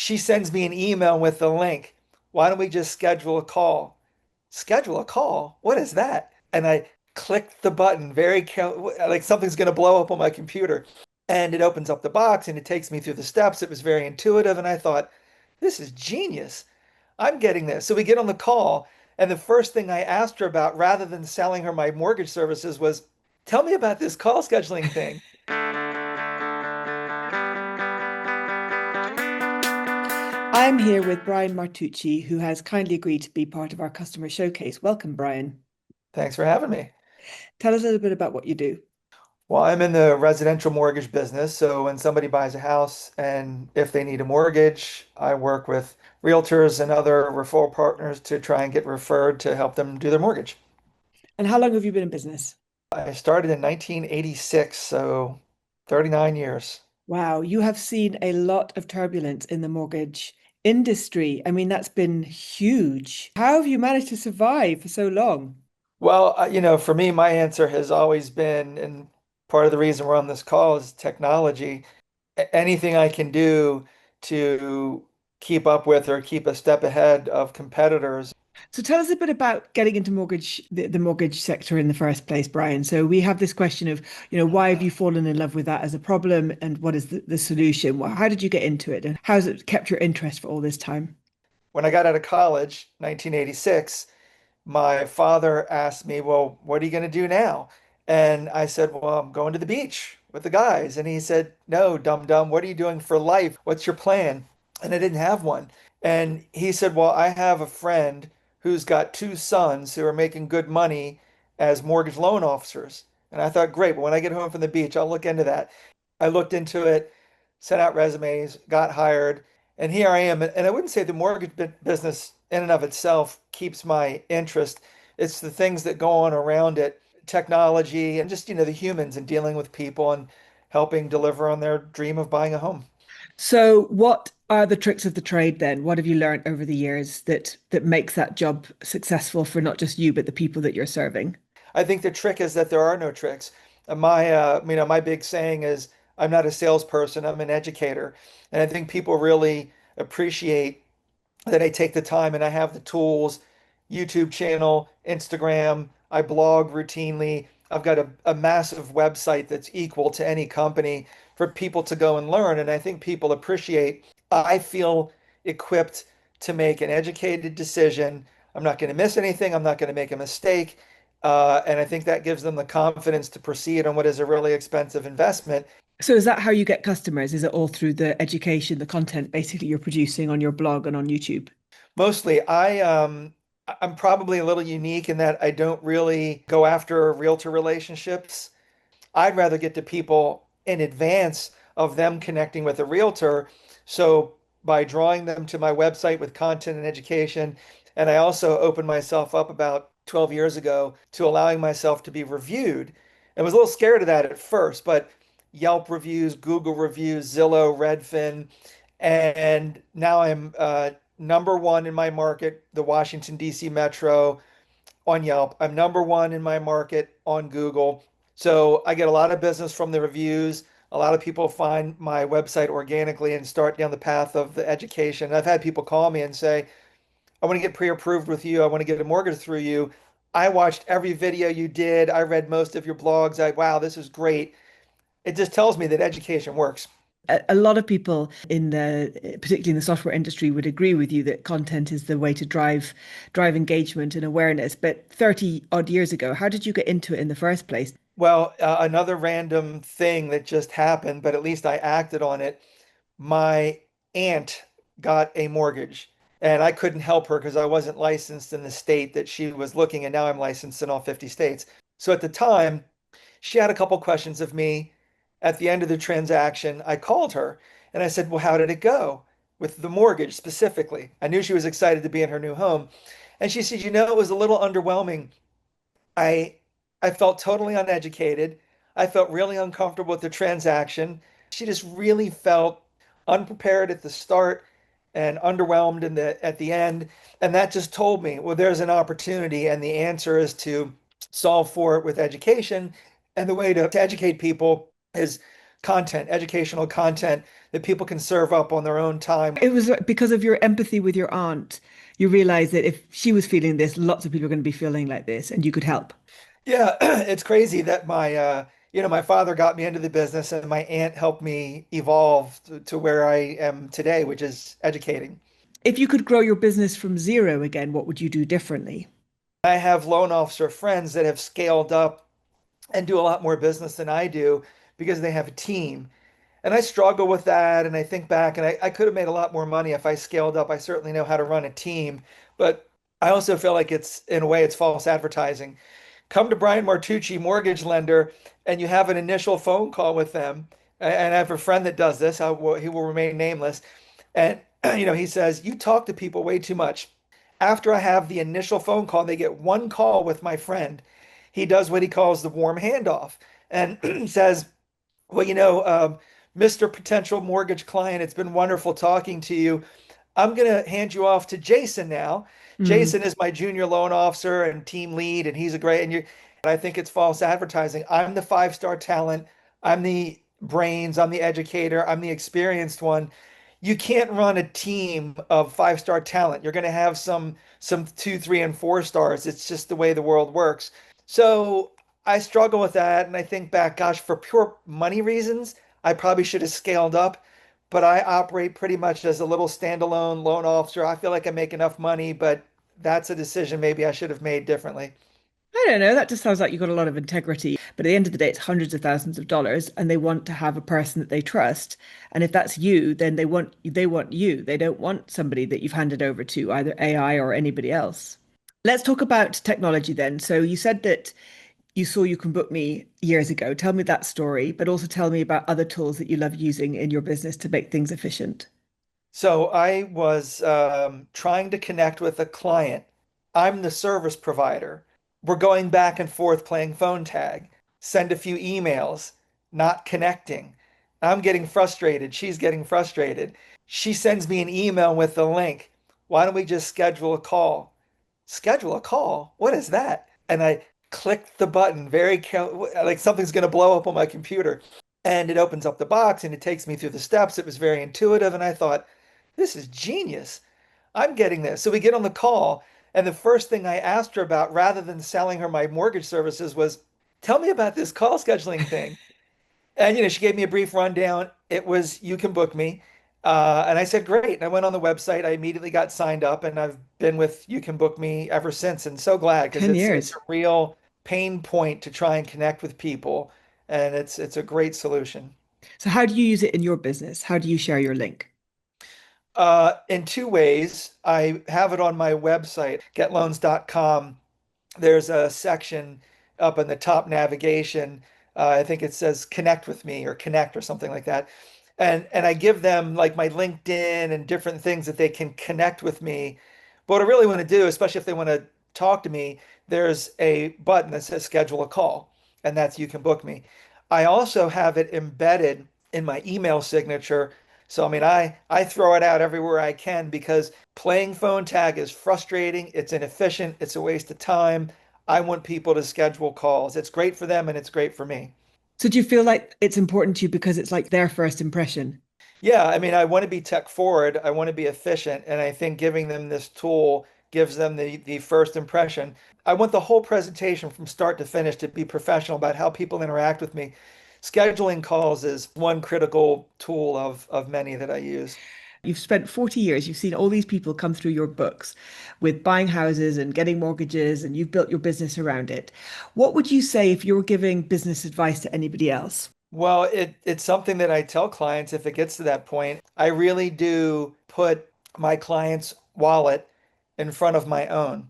She sends me an email with the link. Why don't we just schedule a call? Schedule a call? What is that? And I clicked the button like something's going to blow up on my computer. And it opens up the box and it takes me through the steps. It was very intuitive. And I thought, this is genius. I'm getting this. So we get on the call. And the first thing I asked her about, rather than selling her my mortgage services, was tell me about this call scheduling thing. I'm here with Brian Martucci, who has kindly agreed to be part of our customer showcase. Welcome, Brian. Thanks for having me. Tell us a little bit about what you do. Well, I'm in the residential mortgage business. So when somebody buys a house and if they need a mortgage, I work with realtors and other referral partners to try and get referred to help them do their mortgage. And how long have you been in business? I started in 1986, so 39 years. Wow, you have seen a lot of turbulence in the mortgage industry. I mean, that's been huge. How have you managed to survive for so long? Well, for me, my answer has always been, and part of the reason we're on this call is technology. Anything I can do to keep up with or keep a step ahead of competitors. So tell us a bit about getting into the mortgage sector in the first place, Brian. So we have this question of, why have you fallen in love with that as a problem and what is the solution? How did you get into it and how has it kept your interest for all this time? When I got out of college, 1986, my father asked me, well, what are you going to do now? And I said, well, I'm going to the beach with the guys. And he said, no, dum dum, what are you doing for life? What's your plan? And I didn't have one. And he said, well, I have a friend who's got two sons who are making good money as mortgage loan officers. And I thought, great, but when I get home from the beach, I'll look into that. I looked into it, sent out resumes, got hired, and here I am. And I wouldn't say the business in and of itself keeps my interest. It's the things that go on around it, technology and just, the humans and dealing with people and helping deliver on their dream of buying a home. So what are the tricks of the trade then? What have you learned over the years that makes that job successful for not just you, but the people that you're serving? I think the trick is that there are no tricks. My big saying is, I'm not a salesperson, I'm an educator. And I think people really appreciate that I take the time and I have the tools, YouTube channel, Instagram, I blog routinely. I've got a massive website that's equal to any company for people to go and learn. And I think people appreciate, I feel equipped to make an educated decision. I'm not going to miss anything. I'm not going to make a mistake. And I think that gives them the confidence to proceed on what is a really expensive investment. So is that how you get customers? Is it all through the education, the content basically you're producing on your blog and on YouTube? Mostly, I'm probably a little unique in that I don't really go after realtor relationships. I'd rather get to people in advance of them connecting with a realtor. So by drawing them to my website with content and education, and I also opened myself up about 12 years ago to allowing myself to be reviewed. I was a little scared of that at first, but Yelp reviews, Google reviews, Zillow, Redfin, and now I'm number one in my market, the Washington, D.C. Metro on Yelp. I'm number one in my market on Google. So I get a lot of business from the reviews. A lot of people find my website organically and start down the path of the education. I've had people call me and say, I want to get pre-approved with you. I want to get a mortgage through you. I watched every video you did. I read most of your blogs. Wow, this is great. It just tells me that education works. A lot of people particularly in the software industry, would agree with you that content is the way to drive engagement and awareness. But 30 odd years ago, how did you get into it in the first place? Well, another random thing that just happened, but at least I acted on it. My aunt got a mortgage, and I couldn't help her because I wasn't licensed in the state that she was looking, and now I'm licensed in all 50 states. So at the time, she had a couple questions of me. At the end of the transaction, I called her and I said, well, how did it go with the mortgage specifically? I knew she was excited to be in her new home. And she said, it was a little underwhelming. I I felt totally uneducated. I felt really uncomfortable with the transaction. She just really felt unprepared at the start and underwhelmed at the end. And that just told me, well, there's an opportunity, and the answer is to solve for it with education. And the way to educate people is content, educational content that people can serve up on their own time. It was because of your empathy with your aunt. You realized that if she was feeling this, lots of people are going to be feeling like this, and you could help. Yeah, it's crazy that my father got me into the business and my aunt helped me evolve to where I am today, which is educating. If you could grow your business from zero again, what would you do differently? I have loan officer friends that have scaled up and do a lot more business than I do because they have a team. And I struggle with that. And I think back and I could have made a lot more money if I scaled up. I certainly know how to run a team, but I also feel like it's, in a way, it's false advertising. Come to Brian Martucci, mortgage lender, and you have an initial phone call with them. And I have a friend that does this. He will remain nameless. And, he says, you talk to people way too much. After I have the initial phone call, they get one call with my friend. He does what he calls the warm handoff and says, well, Mr. Potential Mortgage Client, it's been wonderful talking to you. I'm going to hand you off to Jason now. Mm. Jason is my junior loan officer and team lead, and he's a great, and I think it's false advertising. I'm the five-star talent. I'm the brains. I'm the educator. I'm the experienced one. You can't run a team of five-star talent. You're going to have some two, three, and four stars. It's just the way the world works. So I struggle with that, and I think back, gosh, for pure money reasons, I probably should have scaled up, but I operate pretty much as a little standalone loan officer. I feel like I make enough money, but that's a decision maybe I should have made differently. I don't know. That just sounds like you've got a lot of integrity. But at the end of the day, it's hundreds of thousands of dollars, and they want to have a person that they trust. And if that's you, then they want you. They don't want somebody that you've handed over to either AI or anybody else. Let's talk about technology then. So you said that you saw You Can Book Me years ago. Tell me that story, but also tell me about other tools that you love using in your business to make things efficient. So I was trying to connect with a client. I'm the service provider. We're going back and forth playing phone tag, send a few emails, not connecting. I'm getting frustrated. She's getting frustrated. She sends me an email with the link. Why don't we just schedule a call? Schedule a call? What is that? And I clicked the button like something's going to blow up on my computer. And it opens up the box and it takes me through the steps. It was very intuitive. And I thought, this is genius. I'm getting this. So we get on the call. And the first thing I asked her about, rather than selling her my mortgage services, was tell me about this call scheduling thing. And she gave me a brief rundown. It was You Can Book Me. And I said, great. And I went on the website. I immediately got signed up, and I've been with You Can Book Me ever since. And so glad because 10 it's years. a real pain point to try and connect with people, and it's a great solution. So how do you use it in your business? How do you share your link? In two ways. I have it on my website, getloans.com. There's a section up in the top navigation. I think it says connect with me or connect or something like that. And I give them like my LinkedIn and different things that they can connect with me. But what I really want to do, especially if they want to talk to me, there's a button that says schedule a call, and that's You Can Book Me. I also have it embedded in my email signature. So I mean, I throw it out everywhere I can because playing phone tag is frustrating, it's inefficient, it's a waste of time. I want people to schedule calls. It's great for them and it's great for me. So do you feel like it's important to you because it's like their first impression? Yeah, I mean, I want to be tech forward. I want to be efficient. And I think giving them this tool gives them the first impression. I want the whole presentation from start to finish to be professional about how people interact with me. Scheduling calls is one critical tool of many that I use. You've spent 40 years, you've seen all these people come through your books with buying houses and getting mortgages, and you've built your business around it. What would you say if you were giving business advice to anybody else? Well, it's something that I tell clients if it gets to that point. I really do put my client's wallet in front of my own.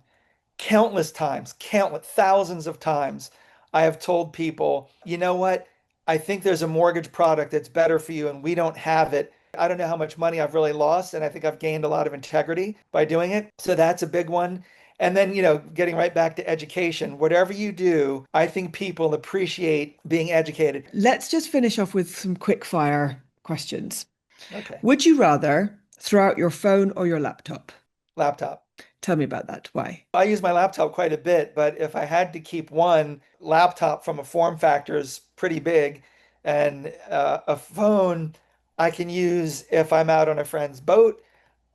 Countless times, countless thousands of times, I have told people, you know what? I think there's a mortgage product that's better for you and we don't have it. I don't know how much money I've really lost, and I think I've gained a lot of integrity by doing it. So that's a big one. And then, getting right back to education, whatever you do, I think people appreciate being educated. Let's just finish off with some quick fire questions. Okay. Would you rather throw out your phone or your laptop? Laptop. Tell me about that. Why? I use my laptop quite a bit, but if I had to keep one, laptop from a form factor is pretty big. And a phone I can use if I'm out on a friend's boat.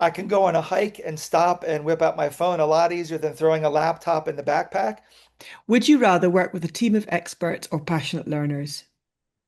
I can go on a hike and stop and whip out my phone a lot easier than throwing a laptop in the backpack. Would you rather work with a team of experts or passionate learners?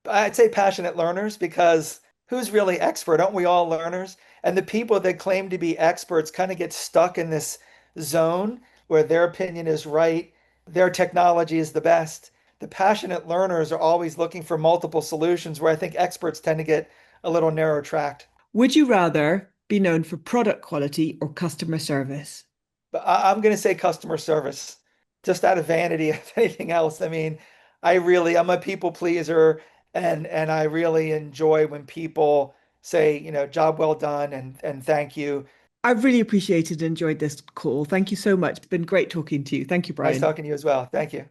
I'd say passionate learners because who's really expert? Aren't we all learners? And the people that claim to be experts kind of get stuck in this zone where their opinion is right, their technology is the best. The passionate learners are always looking for multiple solutions, where I think experts tend to get a little narrow tracked. Would you rather be known for product quality or customer service? But I'm going to say customer service, just out of vanity, if anything else. I mean, I'm a people pleaser, and I really enjoy when people say, job well done and thank you. I've really appreciated and enjoyed this call. Thank you so much. It's been great talking to you. Thank you, Nice Brian. talking to you as well. Thank you.